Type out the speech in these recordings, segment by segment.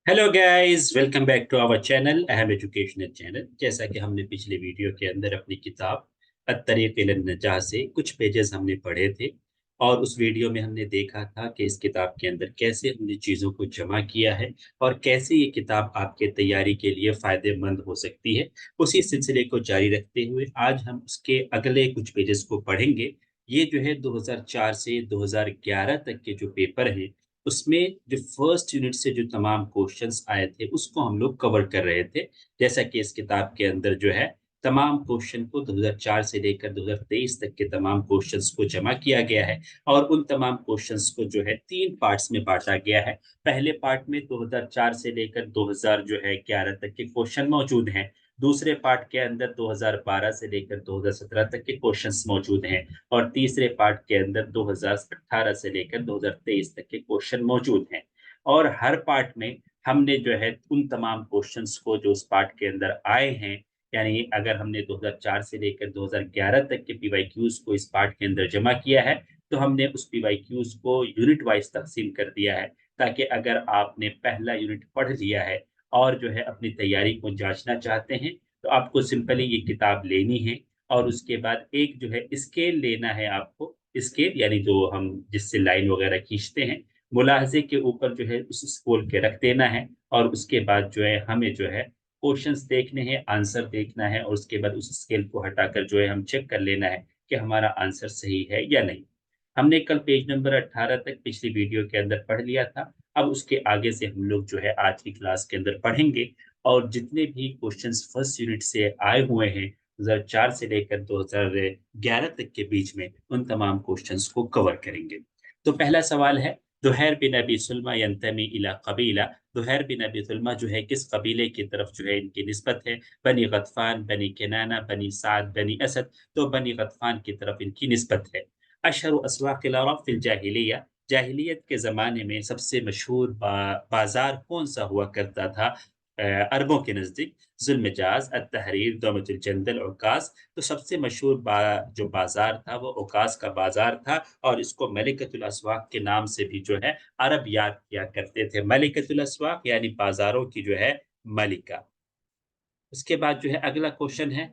Hello guys, welcome back to our channel Aham educational channel. जैसा कि हमने पिछले वीडियो के अंदर अपनी किताब अत्तरीक़ इलन नजाह से कुछ पेजेस हमने पढ़े थे, और उस वीडियो में हमने देखा था कि इस किताब के अंदर कैसे हमने चीज़ों को जमा किया है और कैसे ये किताब आपके तैयारी के लिए फ़ायदेमंद हो सकती है। उसी सिलसिले को जारी रखते हुए आज हम उसके अगले कुछ पेजेस को पढ़ेंगे। ये जो है 2004 से 2011 तक के जो पेपर हैं, उसमें जो फर्स्ट यूनिट से जो तमाम क्वेश्चंस आए थे उसको हम लोग कवर कर रहे थे। जैसा कि इस किताब के अंदर जो है तमाम क्वेश्चन को 2004 से लेकर 2023 तक के तमाम क्वेश्चंस को जमा किया गया है, और उन तमाम क्वेश्चंस को जो है 3 पार्ट्स में बाँटा गया है। पहले पार्ट में 2004 से लेकर 2000 जो है 11 तक के क्वेश्चन मौजूद हैं। दूसरे पार्ट के अंदर 2012 से लेकर 2017 तक के क्वेश्चंस मौजूद हैं, और तीसरे पार्ट के अंदर 2018 से लेकर 2023 तक के क्वेश्चन मौजूद हैं। और हर पार्ट में हमने जो है उन तमाम क्वेश्चंस को जो उस पार्ट के अंदर आए हैं, यानी अगर हमने 2004 से लेकर 2011 तक के पीवाईक्यूज को इस पार्ट के अंदर जमा किया है, तो हमने उस पीवाईक्यूज को यूनिट वाइज तकसीम कर दिया है, ताकि अगर आपने पहला यूनिट पढ़ लिया है और जो है अपनी तैयारी को जांचना चाहते हैं, तो आपको सिंपली ये किताब लेनी है, और उसके बाद एक जो है स्केल लेना है आपको। स्केल यानी जो हम जिससे लाइन वगैरह खींचते हैं, मुलाहजे के ऊपर जो है उस स्केल के रख देना है, और उसके बाद जो है हमें जो है क्वेश्चंस देखने हैं, आंसर देखना है, और उसके बाद उस स्केल को हटाकर जो है हम चेक कर लेना है कि हमारा आंसर सही है या नहीं। हमने कल पेज नंबर 18 तक पिछली वीडियो के अंदर पढ़ लिया था। अब उसके आगे से हम लोग जो है आज की क्लास के अंदर पढ़ेंगे, और जितने भी क्वेश्चंस फर्स्ट यूनिट से आए हुए हैं 2004 से लेकर 2011 तक के बीच में, उन तमाम क्वेश्चंस को कवर करेंगे। तो पहला सवाल है, दुहैर बिन अबी सुलमा यंतमी इला कबीला। दुहैर बिन अबी सुलमा जो है किस कबीले की तरफ जो है इनकी निस्बत है? बनी गतफान, बनी किनाना, बनी साद, बनी असद। तो बनी गतफान की तरफ इनकी निस्बत है। अशहर अस्वाक़िल अरब फिल जाहिलिया, जाहिलियत के ज़माने में सबसे मशहूर बाज़ार कौन-सा हुआ करता था अरबों के नज़दीक? ज़ुल्मजाज़, अत-तहरीर, दौमतुल जंदल, उकाज़। तो सबसे मशहूर जो बाज़ार था वो उकाज़ का बाज़ार था, और इसको मलिकतुल अस्वाक़ के नाम से भी जो है अरब याद किया करते थे। मलिकतुल अस्वाक़ यानी बाज़ारों की जो है मलिका। उसके बाद जो है अगला क्वेश्चन है,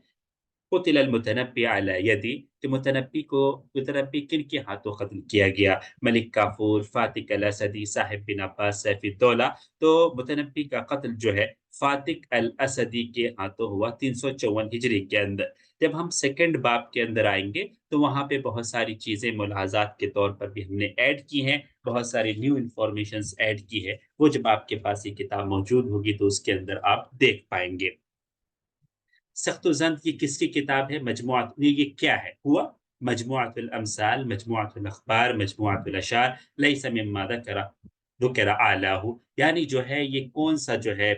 क़ुतिल अल-मुतनब्बी अला यदी। कि मुतनब्बी किनके हाथों कत्ल किया गया? मलिक काफूर, फातिक अल-असदी, साहिब बिन अब्बास, सैफुद्दौला। तो मुतनब्बी का कत्ल जो है फातिक अल-असदी के हाथों हुआ 354 हिजरी के अंदर। जब हम सेकंड बाब के अंदर आएँगे, तो वहाँ पे बहुत सारी चीज़ें मुलाहाज़ात के तौर पर भी हमने ऐड की हैं, बहुत सारी न्यू इन्फॉर्मेशंस ऐड की है। वो जब आपके पास ये किताब मौजूद होगी तो उसके अंदर आप देख पाएँगे। सख्त-उ-ज़न्त ये किसकी किताब है? ये क्या है? हुआ मजमुअतुल अमसाल, मजमुअतुल अख़बार, मजमुअतुल अशार, लैसा मिम्मा ज़ुकिरा आलाहु। यानी जो है ये कौन-सा जो है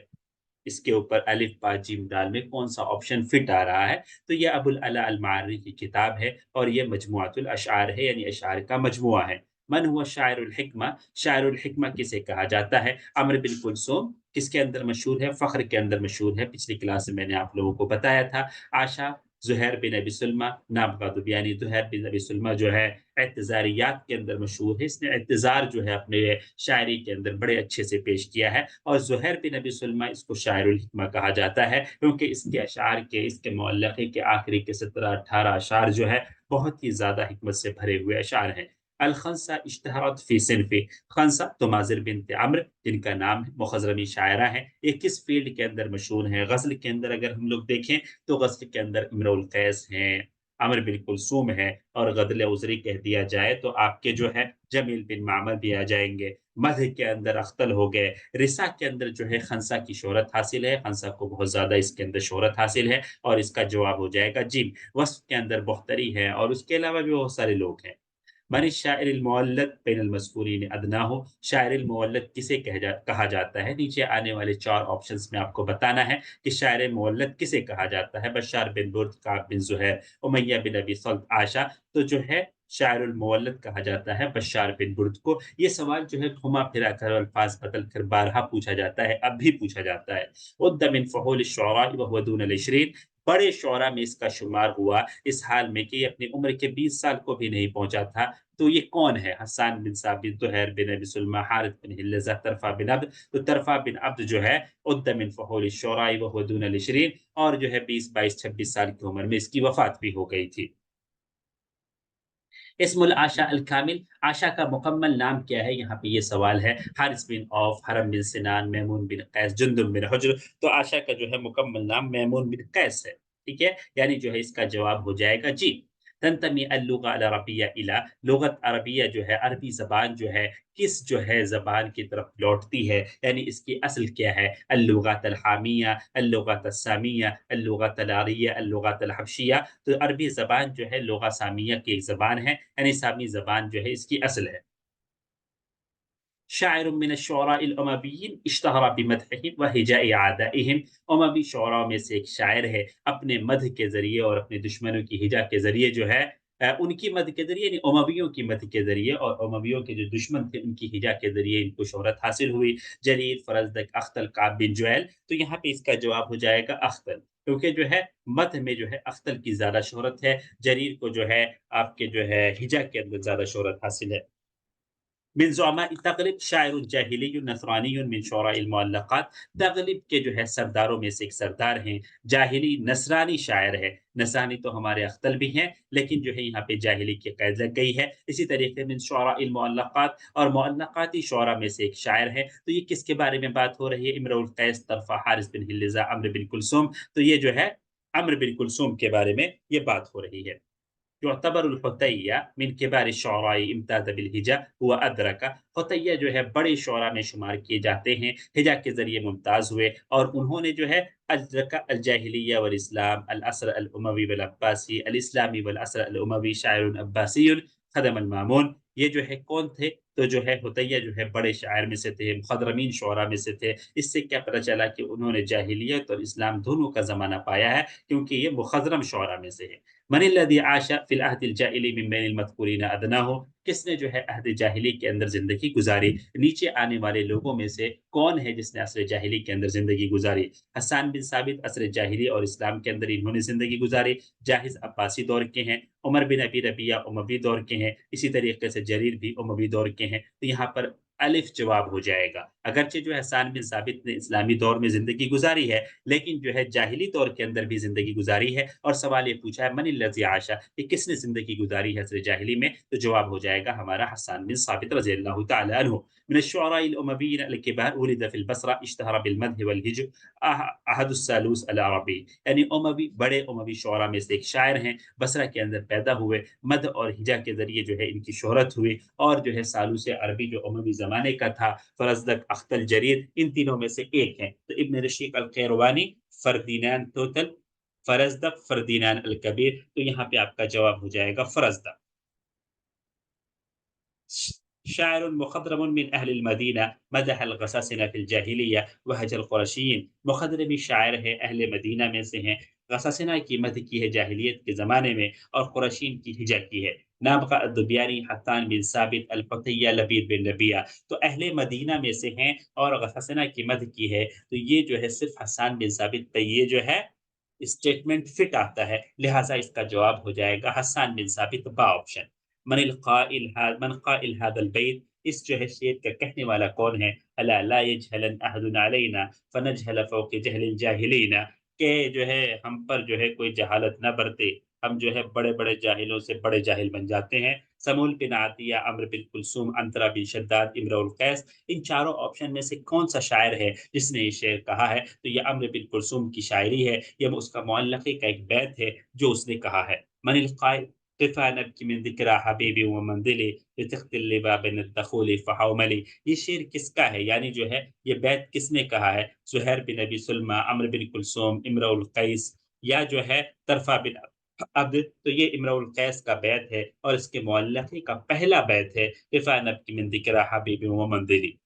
इसके ऊपर अलिफ, बा, जीम, दाल में कौन-सा ऑप्शन फिट आ रहा है? तो ये अबुल अला अल-मार्री की किताब है, और ये मजमुअतुल अशआर है, यानी अशआर का मजमुआ है। मन हुआ शायरुल हिक्मा? शायरुल हिक्मा किसे कहा जाता है? अम्र बिन कुलसूम किसके अंदर मशहूर है? फ़ख्र के अंदर मशहूर है। पिछली क्लास में मैंने आप लोगों को बताया था। आशा, ज़ुहैर बिन अबी सुलमा, नाबग़ादुब, यानी ज़ुहैर बिन अबी सुलमा जो है एतज़ारियात के अंदर मशहूर है। इसने एतज़ार जो है अपने शायरी के अंदर बड़े अच्छे से पेश किया है, और ज़ुहैर बिन अबी सुलमा इसको शायरुल हिक्मा कहा जाता है, क्योंकि इसके अशार के, इसके मुअल्लक़े के आखिरी के 17-18 अशार जो है बहुत ही ज़्यादा हिकमत से भरे हुए अशार हैं। अल-खंसा इश्तहरत फ़ी सिन्फ़ि। खंसा तो माज़िर बिन्त अम्र जिनका नाम है, मुख़ज़रमी शायरा हैं। ये किस फ़ील्ड के अंदर मशहूर हैं? ग़ज़ल के अंदर अगर हम लोग देखें, तो ग़ज़ल के अंदर इम्रुल क़ैस हैं, अम्र बिन कुलसूम है, और ग़ज़ल उज़री कह दिया जाए तो आपके जो है जमील बिन मामर भी आ जाएँगे। मद्ह के अंदर अख्तल हो गए। रिसा के अंदर जो है खंसा की शोहरत हासिल है, खंसा को बहुत ज़्यादा इसके अंदर शोहरत हासिल है, और इसका जवाब हो जाएगा जिम। वस्फ़ के अंदर बख्तरी है, और उसके अलावा भी बहुत सारे लोग हैं। मन शायर मुअल्लद बैन अल-मज़कूरीन अदनाहु। शायर मुअल्लद किसे कहा जाता है? नीचे आने वाले 4 ऑप्शंस में आपको बताना है कि शायर मुअल्लद किसे कहा जाता है? बशार बिन बुर्द, काब बिन ज़ुहैर, उमय्या बिन अबी सल्त, आशा। तो जो है शायरुल मुअल्लद कहा जाता है बशार बिन बुर्द को। ये सवाल जो है घुमा-फिरा कर, अल्फाज़ बदल कर बारहा पूछा जाता है, अब भी पूछा जाता है। उद्द मिन फ़ुहूल अश-शुअरा व हुवा दून अल-20। बड़े शुअरा में इसका शुमार हुआ, इस हाल में कि ये अपनी उम्र के 20 साल को भी नहीं पहुँचा था। तो ये कौन है? हस्सान बिन साबित, ज़ुहैर बिन अबी सुलमा, हारिथ बिन हिल्लज़ा, तरफ़ा बिन अब्द। तो तरफ़ा बिन अब्द जो है उद्द मिन फ़ुहूल शुअरा व हुवा दून अल-20 और जो है 20, 22, 26 साल की उम्र में इसकी वफ़ात भी हो गई थी। इस्मुल आशा अल कामिल, आशा का मुकम्मल नाम क्या है? यहाँ पे ये सवाल है। हारिस बिन औफ, हरम बिन सिनान, मैमून बिन कैस, जुंदुम बिन हुज्र। तो आशा का जो है मुकम्मल नाम मैमून बिन कैस है। ठीक है? यानी जो है इसका जवाब हो जाएगा जी। तंतमी अल-लुगा अल-अरबिया इला, लुगत अरबिया जो है, अरबी ज़बान जो है, किस जो है ज़बान की तरफ लौटती है? यानी इसकी असल क्या है? अल-लुगात अल-हामिया, अल-लुगात अस-सामिया, अल-लुगात अल-आरिया, अल-लुगात अल-हबशिया। तो अरबी ज़बान जो है लुगा सामिया की एक ज़बान है, यानी सामी ज़बान जो है इसकी असल है। शायर मिन अश-शुअरा अल-उमविय्यिन इश्तहरा बिमदहिम व हिजा'i आदाइहिम, उमवी शुअरा में से एक शायर है, अपने मदह के ज़रिए और अपने दुश्मनों की हिजा के ज़रिए जो है उनकी मदह के ज़रिए यानी उमवियों की मदह के ज़रिए और उमवियों के जो दुश्मन थे उनकी हिजा के ज़रिए इनको शोहरत हासिल हुई। जरीर, फरज़दक, अख्तल, काब बिन जुएल। तो यहाँ पे इसका जवाब हो जाएगा अख्तल, क्योंकि जो है मदह में जो है अख्तल की ज़्यादा शोहरत है, जरीर को जो है आपके जो है हिजा के अंदर ज़्यादा शोहरत हासिल है। मिन ज़ुअमाइ तग़लिब, शाइरुन जाहिलियुन नसरानियुन मिन शुअराइल मुअल्लक़ात। तग़लिब के जो है सरदारों में से एक सरदार हैं, जाहिली नसरानी शायर है। नसरानी तो हमारे अख्तल भी हैं, लेकिन जो है यहाँ पे जाहिली की क़ैद लग गई है। इसी तरीके मिन शुअराइल मुअल्लक़ात, और मुअल्लक़ाती शुअरा में से एक शायर है। तो ये किसके बारे में बात हो रही है? इम्रुल कैस, तरफ़ा, हारिस बिन हिल्लिज़ा, अम्र बिन कुलसूम। तो ये जो है अम्र बिन कुलसूम के बारे में ये बात हो रही है। يُعتبر الحُتَيّة من كبار الشُّعَراء امتاز بالهجاء هو أدرك। حُتَيّة जो है बड़े शुअरा में शुमार किए जाते हैं, हिजा के ज़रिए मुमताज़ हुए और उन्होंने जो है अदरक अल-जाहिलिय्या वल-इस्लाम, अल-असर अल-उमवी वल-अब्बासी, अल-इस्लामी वल-असर अल-उमवी, शाइरुन अब्बासियुन, ख़दम अल-मामून। ये जो है कौन थे? तो जो है हुतैया जो है बड़े शायर में से थे, मुख़ज़रमीन शुअरा में से थे। इससे क्या पता चला कि उन्होंने जाहिलियत और इस्लाम दोनों का ज़माना पाया है, क्योंकि ये मुख़ज़रम शुअरा में से है। मनिल्लज़ी आशा फ़िल अहदिल जाहिली मिन बैनिल मज़कूरीन अदनाहु, किसने जो है अहद जाहिली के अंदर ज़िंदगी गुज़ारी? नीचे आने वाले लोगों में से कौन है जिसने असर जाहिली के अंदर ज़िंदगी गुज़ारी? हस्सान बिन साबित असर जाहिली और इस्लाम के अंदर इन्होंने ज़िंदगी गुज़ारी। जाहिज़ अब्बासी दौर के हैं, उमर बिन अबी रबिया उमवी दौर के हैं, इसी तरीके से जरीर भी उमवी दौर के हैं। तो यहाँ पर अलिफ जवाब हो जाएगा। अगरचे जो है हस्सान बिन साबित ने इस्लामी दौर में ज़िंदगी गुज़ारी है, लेकिन जो है जाहिली दौर के अंदर भी ज़िंदगी गुज़ारी है और सवाल ये पूछा है मनिल्लज़ी आशा, कि किसने ज़िंदगी गुज़ारी है असर जाहिली में? तो जवाब हो जाएगा हमारा हस्सान बिन साबित रज़ियल्लाहु तआला अन्हु। मिन अश-शुअराइ अल-उमविय्यिन अल-किबार वुलिद फ़िल बसरा इश्तहरा बिल-मद्ह वल-हिज्र अहदुस-सालूस अल-अरबी। यानी उमवी बड़े उमवी शुअरा में से एक शायर हैं, बसरा के अंदर पैदा हुए, मद्ह और हिजा के ज़रिए जो है इनकी शोहरत हुई और जो है सालूस अरबी जो उमवी ज़माने का था, फरज़दक, अख्तल, जरीर, इन तीनों में से एक हैं। तो इब्न रशीक अल-क़ैरवानी, फर्दिनैन तोतल, फरज़दक, फर्दिनैन अल-कबीर। तो यहाँ पे आपका जवाब हो जाएगा फरज़दक। शायर मुखद्रम मिन अहलिल मदीना मदह अल गसासिना फिल जाहिलिया व हजल कुरैशिय्यिन। मुखद्रमी शायर है, अहले मदीना में से हैं। गसासिना की मदह की है जाहिलियत के ज़माने में और कुरैशिय्यिन की हिजा की है। नाबगा अद-दुबियानी, हत्तान बिन साबित, अल-फतहिया, लबीद बिन रबिया। तो अहले मदीना में से हैं और गसासिना की मदह की है। तो ये जो है सिर्फ़ हस्सान बिन साबित पे ये जो है स्टेटमेंट फिट आता है, लिहाज़ा इसका जवाब हो जाएगा हस्सान बिन साबित, बा ऑप्शन। मन क़ाइल हादल बैत, इस जो है शेर का कहने वाला कौन है? अला ला यजहलन अहदुन अलैना फनजहल फ़ौक़ जहलिल जाहिलीना, के जो है हम पर जो है कोई जहालत ना बरते, हम जो है बड़े-बड़े जाहिलों से बड़े जाहिल बन जाते हैं। समूल बिन आतिया, अम्र बिन कुलसूम, अंतरा बिन शद्दाद, इम्रुल कैस। इन चारों ऑप्शन में से कौन-सा शायर है जिसने ये शेर कहा है? तो ये अम्र बिन कुलसूम की शायरी है, ये उसका मुअल्लक़े का एक बैत है जो उसने कहा है। मनिल क़ाइल किफ़ा नबकी मिन ज़िक्रा हबीबी व मंज़िली लितख़्तिल लिबा बिन अद-दख़ूल फ़हौमली। ये शेर किसका है? यानी जो है ये बैत किसने कहा है? ज़ुहैर बिन अबी सुलमा, अम्र बिन कुलसूम, इम्रुल कैस या जो है तरफ़ा बिन अब्द। तो ये इम्रुल कैस का बैत है और इसके मुअल्लक़े का पहला बैत है, किफ़ा नबकी मिन ज़िक्रा हबीबी व मंज़िली।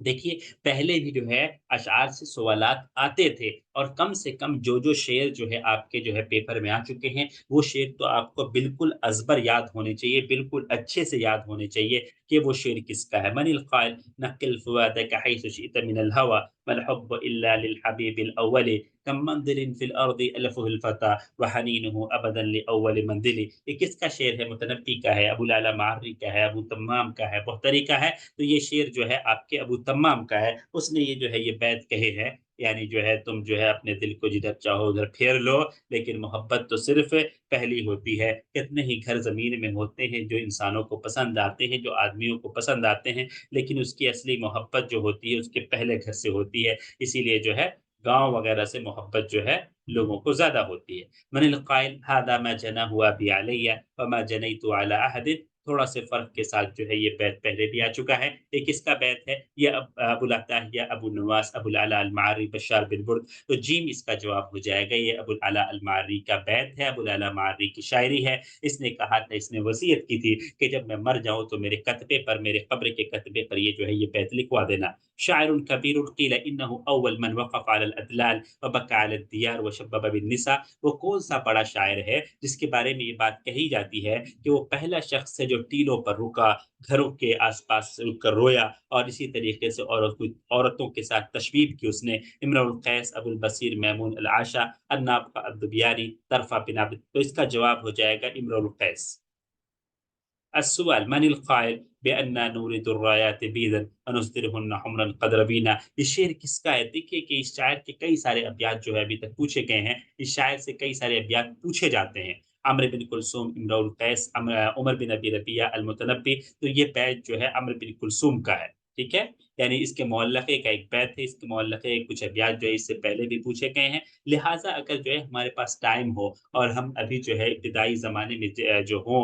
देखिए, पहले भी जो है अशआर से सवालात आते थे और कम से कम जो-जो शेर जो है आपके जो है पेपर में आ चुके हैं, वो शेर तो आपको बिल्कुल अज़बर याद होने चाहिए, बिल्कुल अच्छे से याद होने चाहिए कि वो शेर किसका है। मनिल क़ाइल नक़िल फ़ुआदक हैथु शि'त मिनल हवा, मल हुब्बु इल्ला लिल हबीबिल अव्वली, कम मंदिलिन फिल अर्दि अलफुल फता व हनीनुहु अबदन लिअव्वल मंदिलि। ये किसका शेर है? मुतनब्बी का है, अबुल अला मार्री का है, अबू तम्माम का है, बहतरी का है। तो ये शेर जो है आपके अबू तम्माम का है। उसने ये जो है ये बैत कहे हैं, यानी जो है तुम जो है अपने दिल को जिधर चाहो उधर फेर लो, लेकिन मोहब्बत तो सिर्फ पहली होती है। कितने ही घर ज़मीन में होते हैं जो इंसानों को पसंद आते हैं, जो आदमियों को पसंद आते हैं, लेकिन उसकी असली मोहब्बत जो होती है उसके पहले घर से होती है। इसीलिए जो है गाँव वगैरह से मोहब्बत जो है लोगों को ज़्यादा होती है। मनिल क़ाइल हादा मा जना हुआ बि अलैया व मा जनैतु अला अहदिन। थोड़ा-से फ़र्क के साथ जो है ये बैत पहले भी आ चुका है। ये किसका बैत है? ये अबुल अताहिया, अबू नवास, अबुल अला अल-मारी, बशार बिन बुर्द। तो जीम इसका जवाब हो जाएगा। ये अबुल अला अल-मारी का बैत है, अबुल अला मारी की शायरी है। इसने कहा था, इसने वसीयत की थी कि जब मैं मर जाऊँ तो मेरे कत्बे पर, मेरे कब्र के कत्बे पर ये जो है ये बैत लिखवा देना। शाइरुन कबीरुन क़ील इन्नहु अव्वल मन वक़फ़ अला अल-अदलाल व बका अला अद-दियार व शब्बब बिन-निसा। वो कौन-सा बड़ा शायर है जिसके बारे में ये बात कही जाती है कि वो पहला शख्स है जो टीलों पर रुका, घरों के आस-पास रुक कर रोया और इसी तरीके से औरतों के साथ तशबीब की उसने। इम्रुल कैस, अबुल बसीर, मैमून अल-आशा, अन्नाब का अद्दुबियानी, तरफ़ा बिन अब्द। तो इसका जवाब हो जाएगा इम्रुल कैस। السؤال من القائل بأننا نورد الرايات بيضا ونصدرهن حمرا قد ربينا। ये शेर किसका है? देखिए कि इस शायर के कई सारे अबियात जो है अभी तक पूछे गए हैं। इस शायर से कई सारे अबियात पूछे जाते हैं। अम्र बिन कुलसूम, इम्रुल कैस, उमर बिन अबी रबिया अल-मुतनब्बी। तो ये बैत जो है अम्र बिन कुलसूम का है, ठीक है? यानी इसके मुअल्लक़े का एक बैत है, इसके मुअल्लक़े कुछ अबियात जो है इससे पहले भी पूछे गए हैं। लिहाज़ा अगर जो है हमारे पास टाइम हो और हम अभी जो है इब्तिदाई ज़माने में जो हों,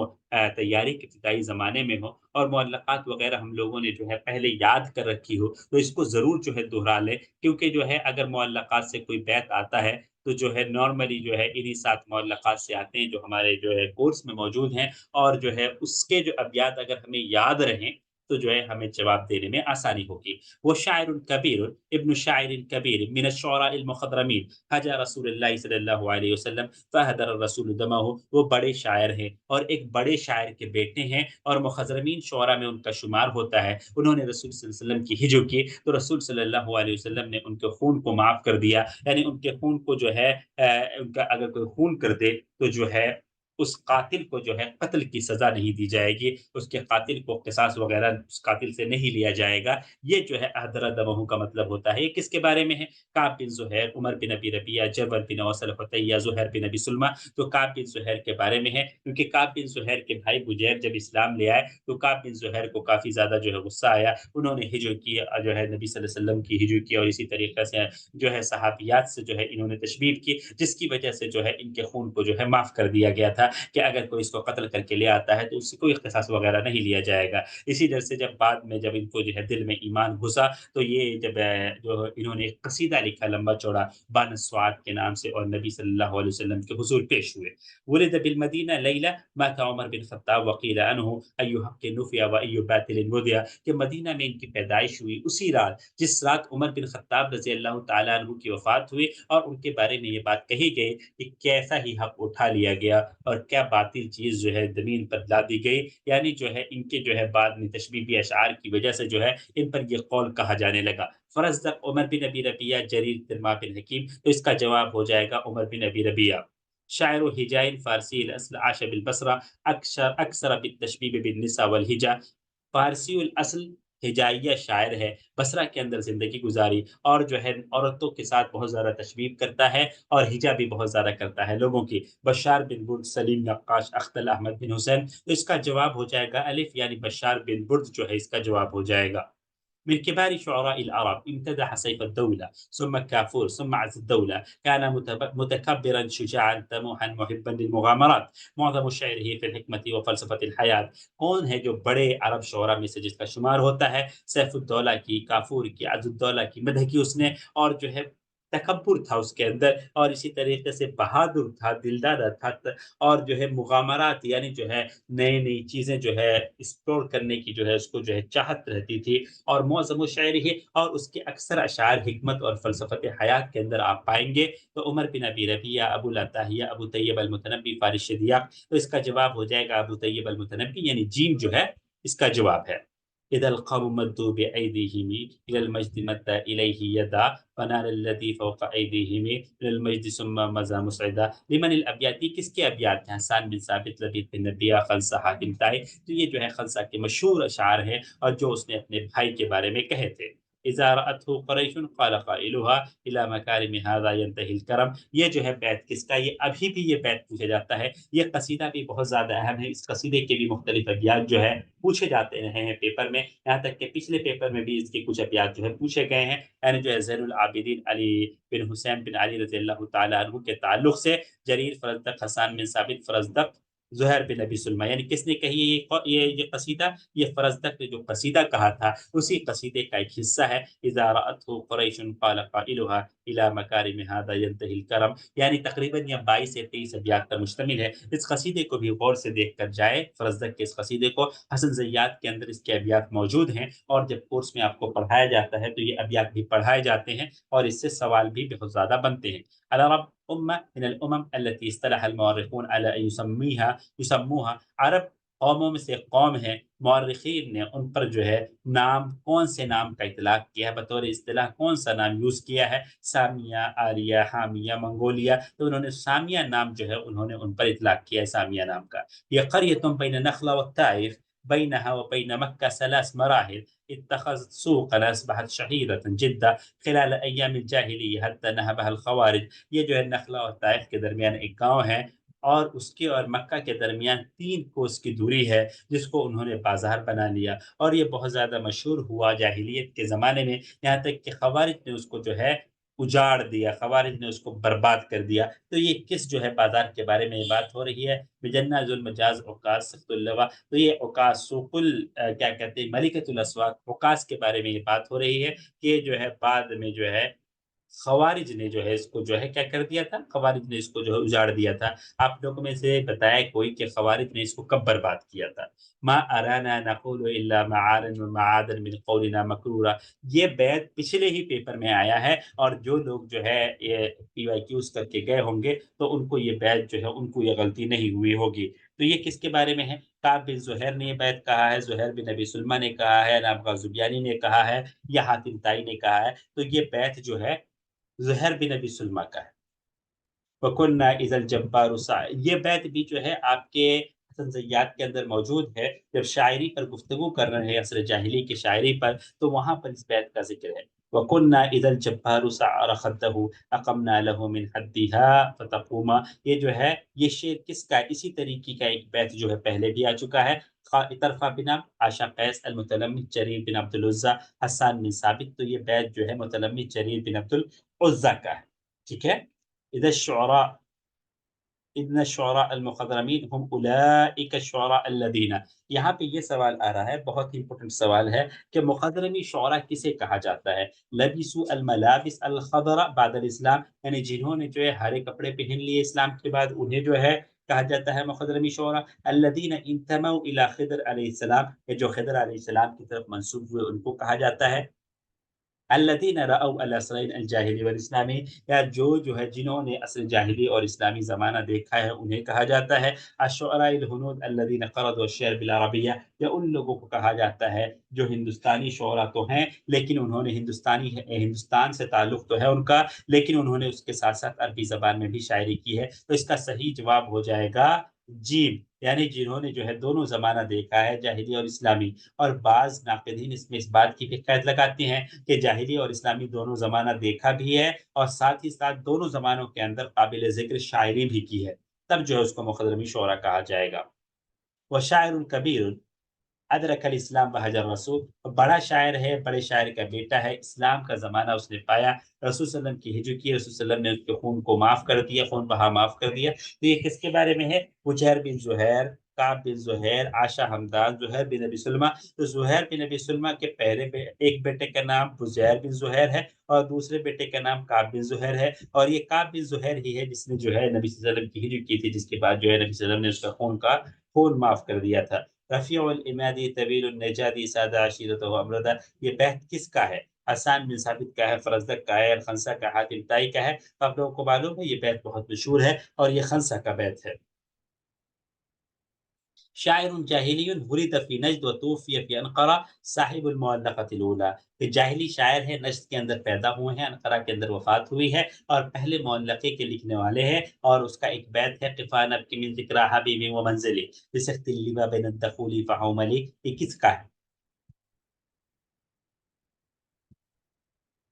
तैयारी के इब्तिदाई ज़माने में हो और मुअल्लक़ात वग़ैरह हम लोगों ने जो है पहले याद कर रखी हो, तो इसको ज़रूर जो है दोहरा लें। क्योंकि जो है अगर मुअल्लक़ात से कोई बैत आता है, तो जो है नॉर्मली जो है इन्हीं 7 मुअल्लक़ात से आते हैं जो हमारे जो है कोर्स में मौजूद हैं, और जो है उसके जो अबियात अगर हमें याद रहें, तो जो है हमें जवाब देने में आसानी होगी। वो शाइरुन कबीरुन इब्न शाइरिन कबीर मिन अश-शुअराइल मुख़द्रमीन हजा रसूलुल्लाह सल्लल्लाहु अलैहि वसल्लम फ़हदर रसूल दमहु। वो बड़े शायर हैं और एक बड़े शायर के बेटे हैं और मुख़ज़रमीन शुअरा में उनका शुमार होता है। उन्होंने रसूल सल्लल्लाहु अलैहि वसल्लम की हिजर की, तो रसूल सल्लल्लाहु अलैहि वसल्लम ने उनके खून को माफ़ कर दिया। यानी उनके खून को जो है उनका अगर कोई खून कर दे, तो जो है उस कातिल को जो है कत्ल की सज़ा नहीं दी जाएगी, उसके कातिल को क़िसास वग़ैरह उस कातिल से नहीं लिया जाएगा। ये जो है अहदर दमहु का मतलब होता है। ये किसके बारे में है? काब बिन ज़ुहैर, उमर बिन अबी रबिया, जबर बिन औसल, हुतैया, ज़ुहैर बिन अबी सुलमा। तो काब बिन ज़ुहैर के बारे में है, क्योंकि काब बिन ज़ुहैर के भाई बुजैर जब इस्लाम ले आए, तो काब बिन ज़ुहैर को काफ़ी ज़्यादा जो है गुस्सा आया। उन्होंने हिजर की, जो है नबी सल्लल्लाहु अलैहि वसल्लम की हिजर की और इसी तरीक़े से जो है सहाबियात से जो है इन्होंने तशबीह की, जिसकी वजह से जो है इनके खून को जो है माफ़ कर दिया गया था कि अगर कोई इसको कत्ल करके ले आता है, तो उससे कोई क़िसास वग़ैरह नहीं लिया जाएगा। इसी डर से जब बाद में जब इनको जो है दिल में ईमान घुसा, तो ये जब जो इन्होंने एक कसीदा लिखा लंबा-चौड़ा बान स्वात के नाम से, और नबी सल्लल्लाहु अलैहि वसल्लम के हुज़ूर पेश हुए। वुलिद बिल मदीना लैला माता उमर बिन ख़त्ताब वक़ील अन्हु अय्यु हक़्क़िन नुफ़िया व अय्यु बातिलिन वुदिया। कि मदीना में इनकी पैदाइश हुई उसी रात जिस रात उमर बिन ख़त्ताब रज़ी अल्लाह तआला अन्हु की वफ़ात हुई, और उनके बारे में ये बात कही गई कि कैसा ही हक़ उठा लिया गया और क्या बातिल चीज़ जो है ज़मीन पर ला दी गई। यानी जो है इनके जो है बाद में तशबीबी अशआर की वजह से जो है इन पर ये कौल कहा जाने लगा। फ़रज़्दक़ उमर बिन अबी रबिया जरीर तिरमा बिन हकीम। तो इसका जवाब हो जाएगा उमर बिन अबी रबिया। शायर व हिजाइन फ़ारसी अल-अस्ल आशा बिल बसरा अक्सर बित-तशबीब बिन-निसा वल हिजा। फ़ारसी उल अस्ल हिजाइया शायर है, बसरा के अंदर ज़िंदगी गुज़ारी और जो है औरतों के साथ बहुत ज़्यादा तशबीह करता है और हिजा भी बहुत ज़्यादा करता है लोगों की। बशार बिन बुर्द, सलीम नक्काश, अख्तल अहमद बिन हुसैन। तो इसका जवाब हो जाएगा अलिफ, यानी बशार बिन बुर्द जो है इसका जवाब हो जाएगा। من كبار شعراء العرب امتدح سيف الدولة ثم كافور ثم عز الدولة. كان متكبرا شجاعا طموحا محبا للمغامرات. معظم شعره في الحكمة وفلسفة الحياة. कौन है जो बड़े अरब शुअरा में से जिसका शुमार होता है? सैफुद्दौला की, काफूर की, अज़्ज़ुद्दौला की मदह की उसने, और जो है तकब्बुर था उसके अंदर, और इसी तरीके से बहादुर था, दिलदार था, और जो है मुगामरात यानी जो है नई-नई चीज़ें जो है एक्सप्लोर करने की जो है उसको जो है चाहत रहती थी। और मौज़म शायरी है, और उसके अक्सर अशार हिकमत और फ़लसफ़त हयात के अंदर आप पाएँगे। तो उमर बिन अबी रबिया, अबुल अताहिया, अबू तय्यब अल-मुतनब्बी फ़ारिश दिया। तो इसका जवाब हो जाएगा अबू तय्यब अल-मुतनब्बी, यानी जीम जो है इसका जवाब है। إذا القوم مدوا بأيديهم إلى المجد مد إليه يدا فنال الذي فوق أيديهم إلى المجد ثم مزى مسعدا. لمن الأبيات، یہ کس کے ابیات ہیں؟ حسان بن ثابت، لبید بن نبیہ، خلصہ، حاتم طائی. تو یہ جو ہے خلصہ کے مشہور اشعار ہیں اور جو اس نے اپنے بھائی کے بارے میں کہے تھے. اذا رأته قریش قال قائلها الى مکارم هذا ينتهي الکرم. یہ جو ہے بیت کس کا؟ یہ ابھی بھی یہ بیت پوچھا جاتا ہے. یہ قصیدہ بھی بہت زیادہ اہم ہے. اس قصیدے کے بھی مختلف ابیات جو ہے پوچھے جاتے رہے ہیں پیپر میں، یہاں تک کہ پچھلے پیپر میں بھی اس کے کچھ ابیات جو ہے پوچھے گئے ہیں. یعنی جو ہے زین العابدین علی بن حسین بن علی رضی اللہ تعالیٰ عنہ کے تعلق سے جریر فرزدق، حسان بن ثابت فرزدق، زہر بن نبی سلمہ. یعنی کس نے کہی ہے یہ قصیدہ؟ یہ فرزدق نے جو قصیدہ کہا تھا اسی قصیدے کا ایک حصہ ہے. اذا رأته قریش قال قائلها الى مکارم هذا ينتهي الکرم. یعنی تقریباً یہ 22 سے 23 ابیات پر مشتمل ہے. اس قصیدے کو بھی غور سے دیکھ کر جائے، فرزدق کے اس قصیدے کو. حسن زیات کے اندر اس کے ابیات موجود ہیں اور جب کورس میں آپ کو پڑھایا جاتا ہے تو یہ ابیات بھی پڑھائے جاتے ہیں اور اس سے سوال بھی بہت زیادہ بنتے ہیں. العرب أمة من الأمم التي اصطلح المؤرخون على أن يسموها عرب. قوموں میں سے ایک قوم ہے، مورخین نے ان پر جو ہے نام، کون سے نام کا اطلاق کیا ہے، بطور اصطلاح کون سا نام یوز کیا ہے؟ سامیہ، آریہ، حامیہ، منگولیہ. تو انہوں نے سامیہ نام جو ہے انہوں نے ان پر اطلاق کیا ہے، سامیہ نام کا. یہ قریۃ بین نخلہ والطائف بينها وبين مكة 3 مراحل اتخذت سوقا أصبحت شهيرة جدا خلال أيام الجاهلية حتى نهبها الخوارج. یہ جو ہے نخلا اور طائف کے درمیان ایک گاؤں ہے اور اس کے اور مکہ کے درمیان 3 کوس کی دوری ہے جس کو انہوں نے بازار بنا لیا اور یہ بہت زیادہ مشہور ہوا جاہلیت کے زمانے میں، یہاں تک کہ خوارج نے اس کو جو ہے اجاڑ دیا، خوارج نے اس کو برباد کر دیا. تو یہ کس جو ہے بازار کے بارے میں یہ بات ہو رہی ہے؟ بجنہ ظلم جاز عکاس سخت اللوا. تو یہ عکاس سوق کیا کہتے ہیں، ملکۃ الاسواق، عکاس کے بارے میں یہ بات ہو رہی ہے کہ جو ہے بعد میں جو ہے خوارج نے جو ہے اس کو جو ہے کیا کر دیا تھا، خوارج نے اس کو جو ہے اجاڑ دیا تھا. آپ لوگوں میں سے بتائے کوئی کہ خوارج نے اس کو کب برباد کیا تھا؟ ما ارانا نقول الا معارن ومعادن من قولنا مکرورا. یہ بیت پچھلے ہی پیپر میں آیا ہے اور جو لوگ جو ہے یہ پی وائی کیوز کر کے گئے ہوں گے تو ان کو یہ بیت جو ہے ان کو یہ غلطی نہیں ہوئی ہوگی. تو یہ کس کے بارے میں ہے؟ کعب بن زہیر نے یہ بیت کہا ہے، زہیر بن نبی سلمہ نے کہا ہے، نابغہ زبیانی نے کہا ہے یا حاتم طائی نے کہا ہے. تو یہ بیت جو ہے زہر بن نبی سلمہ کا ہے. وَكُنَّا إِذَا الْجَبَّارُ سَعَ. یہ بیت بھی جو ہے آپ کے حسن زیات کے اندر موجود ہے. جب شاعری پر گفتگو کر رہے ہیں عصر جاہلی کی شاعری پر تو وہاں پر اس بیت کا ذکر ہے. وَكُنَّا إِذَا الْجَبَّارُ سَعَرَ خَدَّهُ أَقَمْنَا لَهُ مِنْ حَدِّهَا فَتَقُومَا. یہ جو ہے یہ شعر کس کا ہے؟ اسی طریقے کا ایک بیت جو ہے پہلے بھی آ چکا ہے. طرفہ بن عاشا قیس، المتلمی جریر بن عبد العزہ، حسان بن ثابت. تو یہ بیت جو ہے متلمی جریر بن عبد العزہ کا ہے. ٹھیک ہے. اذا الشعراء ان الشعراء المخضرمین هم اولئک الشعراء الذین. یہاں پہ یہ سوال آ رہا ہے، بہت ہی امپورٹنٹ سوال ہے کہ مخضرمی شعراء کسے کہا جاتا ہے؟ لبسوا الملابس الخضراء بعد الاسلام. یعنی جنہوں نے جو ہے ہرے کپڑے پہن لیے اسلام کے بعد انہیں جو ہے کہا جاتا ہے مخضرمی شعراء. الذین انتموا الی خضر علیہ السلام، یہ جو خضر علیہ السلام کی طرف منسوب ہوئے ان کو کہا جاتا ہے. الذین رأوا العصرین الجاہلی والاسلامی، یا جو ہے جنہوں نے عصر جاہلی اور اسلامی زمانہ دیکھا ہے انہیں کہا جاتا ہے. الشعراء الہنود الذین قرضوا الشعر بالعربیہ، یا ان لوگوں کو کہا جاتا ہے جو ہندوستانی شعراء تو ہیں لیکن انہوں نے ہندوستان سے تعلق تو ہے ان کا، لیکن انہوں نے اس کے ساتھ ساتھ عربی زبان میں بھی شاعری کی ہے. تو اس کا صحیح جواب ہو جائے گا جیم، یعنی جنہوں نے جو ہے دونوں زمانہ دیکھا ہے، جاہلی اور اسلامی. اور بعض ناقدین اس میں اس بات کی بھی قید لگاتے ہیں کہ جاہلی اور اسلامی دونوں زمانہ دیکھا بھی ہے اور ساتھ ہی ساتھ دونوں زمانوں کے اندر قابل ذکر شاعری بھی کی ہے، تب جو ہے اس کو مخضرمی شعراء کہا جائے گا. وشاعر کبیر ادرک الاسلام بحجر رسول، بڑا شاعر ہے، بڑے شاعر کا بیٹا ہے، اسلام کا زمانہ اس نے پایا، رسول صلی اللہ علیہ وسلم کی ہجرت کی، رسول صلی اللہ علیہ وسلم نے اس کے خون کو معاف کر دیا، خون بہا معاف کر دیا. تو یہ کس کے بارے میں ہے؟ حجیر بن زہیر، کعب بن زہیر، عاشا حمدان، زہیر بن نبی سلمہ. تو زہیر بن نبی سلمہ کے پہلے ایک بیٹے کا نام حجیر بن زہیر ہے اور دوسرے بیٹے کا نام کعب بن زہیر ہے. اور یہ کعب بن زہیر ہی ہے جس نے جو ہے نبی صلی اللہ علیہ وسلم کی ہجرت کی تھی، جس کے بعد جو ہے نبی صلی اللہ علیہ وسلم نے اس کا خون معاف کر دیا تھا. رفیع الامادی طویل النجادی سادہ عشیرتہ امردہ. یہ بیت کس کا ہے؟ حسان بن ثابت کا ہے، فرزدق کا ہے، خنسہ کا، حاتم طائی کا ہے. آپ لوگوں کو معلوم ہے یہ بیت بہت مشہور ہے اور یہ خنسہ کا بیت ہے. شاعر جاہلی ولد فی نجد و توفی فی انقرہ صاحب المعلقۃ الاولی، کہ جاہلی شاعر ہے، نجد کے اندر پیدا ہوئے ہیں، انقرہ کے اندر وفات ہوئی ہے، اور پہلے معلقے کے لکھنے والے ہیں، اور اس کا ایک بیت ہے قفا نبکی من ذکری حبیبی و منزلی بسخط اللوا بین الدخول فحوملی، یہ کس کا ہے؟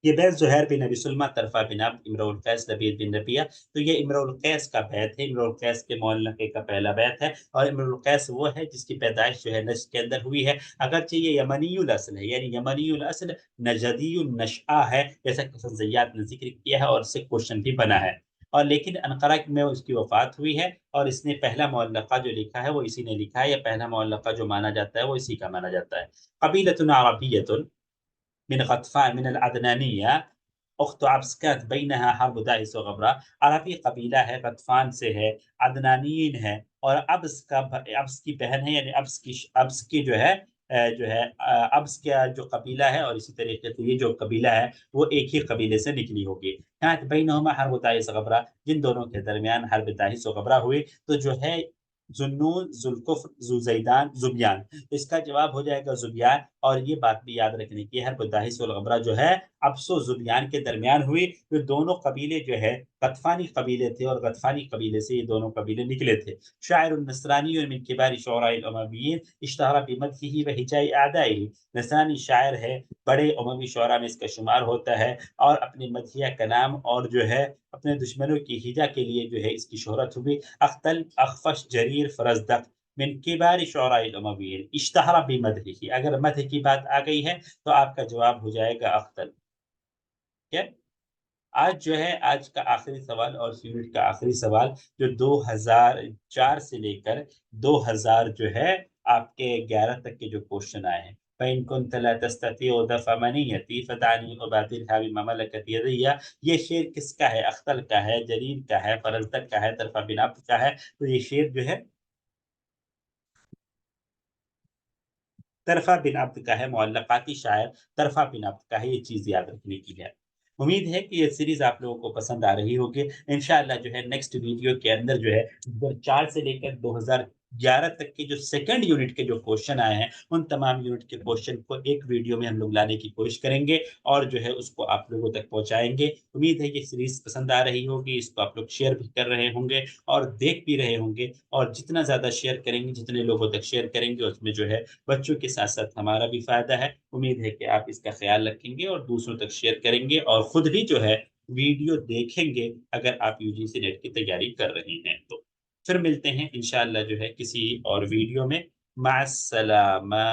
یہ بیت زہیر بن ابی سلمہ، طرفہ بن عبد، امرؤ القیس، لبید بن ربیہ، تو یہ امرؤ القیس کا بیت ہے، امرؤ القیس کے معلقے کا پہلا بیت ہے، اور امرؤ القیس وہ ہے جس کی پیدائش جو ہے نجد کے اندر ہوئی ہے، اگرچہ یہ یمنی الاصل ہے، یعنی یمنی الاصل نجدی النشأہ ہے، جیسا کہ حسن زیات نے ذکر کیا ہے اور اس سے کوشچن بھی بنا ہے، اور لیکن انقرہ میں اس کی وفات ہوئی ہے، اور اس نے پہلا معلقہ جو لکھا ہے وہ اسی نے لکھا ہے، یا پہلا معلقہ جو مانا جاتا ہے وہ اسی کا مانا جاتا ہے۔ قبیلۃ عربیۃ من غطفان من العدنانیہ اخت عبس كانت بینہا حرب داعش و غبرہ، عربی قبیلہ ہے، غطفان سے ہے، عدنانین ہے، اور ابس کی بہن ہے، یعنی ابس کی جو ہے ابس کا جو قبیلہ ہے، اور اسی طریقے سے یہ جو قبیلہ ہے وہ ایک ہی قبیلے سے نکلی ہوگی۔ کانت بینہما حرب داعش و غبرہ، جن دونوں کے درمیان حرب داعش و غبرہ ہوئی، تو جو ہے ذوالنون، ذوالکفر، ذوالزیدان، زبیان، اس کا جواب ہو جائے گا زبیان، اور یہ بات بھی یاد رکھنے کی ہے، حرب داعش والغبرہ جو ہے ابس و زبیان کے درمیان ہوئی، یہ دونوں قبیلے جو ہے غطفانی قبیلے تھے، اور غطفانی قبیلے سے یہ دونوں قبیلے نکلے تھے۔ شاعر النصرانی من کبار شعراء الامویین اشتہر بمدحہ وحجاء اعدائہ، نصرانی شاعر ہے، بڑے اموی شعراء میں اس کا شمار ہوتا ہے، اور اپنے مدحیہ کلام اور جو ہے اپنے دشمنوں کی ہجا کے لیے جو ہے اس کی شہرت ہوئی۔ اختل، اخفش، جریر، فرزدق من کبار شعراء الامویین اشتہر بمدحہ، اگر مدح کی بات آ گئی ہے تو آپ کا جواب ہو جائے گا اختل۔ ٹھیک ہے؟ آج جو ہے آج کا آخری سوال اور اس یونٹ کا آخری سوال، جو 2004 سے لے کر 2000 جو ہے آپ کے 11 تک کے جو کوشچن آئے ہیں، فَإِن كُنْتَ لَا تَسْتَطِيعُ دَفْعَ مَنِيَّتِي فَدَعْنِي أُبَادِرْهَا بِمَا مَلَكَتْ يَدِيَّ، یہ شعر کس کا ہے؟ اختل کا ہے، جریر کا ہے، فرزدق کا ہے، طرفہ بن عبد کا ہے، تو یہ شعر جو ہے طرفہ بن عبد کا ہے، معلقاتی شاعر طرفہ بن عبد کا ہے، یہ چیز یاد رکھنے کی ہے۔ امید ہے کہ یہ سیریز آپ لوگوں کو پسند آ رہی ہوگی، انشاءاللہ جو ہے نیکسٹ ویڈیو کے اندر جو ہے 2004 سے لے کر 2011 تک کے جو سیکنڈ یونٹ کے جو کوشچن آئے ہیں، ان تمام یونٹ کے کوشچن کو ایک ویڈیو میں ہم لوگ لانے کی کوشش کریں گے، اور جو ہے اس کو آپ لوگوں تک پہنچائیں گے۔ امید ہے کہ سیریز پسند آ رہی ہوگی، اس کو آپ لوگ شیئر بھی کر رہے ہوں گے اور دیکھ بھی رہے ہوں گے، اور جتنا زیادہ شیئر کریں گے، جتنے لوگوں تک شیئر کریں گے، اس میں جو ہے بچوں کے ساتھ ساتھ ہمارا بھی فائدہ ہے۔ امید ہے کہ آپ اس کا خیال رکھیں گے اور دوسروں تک شیئر کریں گے، اور خود بھی جو ہے ویڈیو دیکھیں گے اگر آپ یو جی سی نیٹ کی تیاری کر رہے ہیں تو۔ پھر ملتے ہیں انشاءاللہ جو ہے کسی اور ویڈیو میں۔ مع السلامہ۔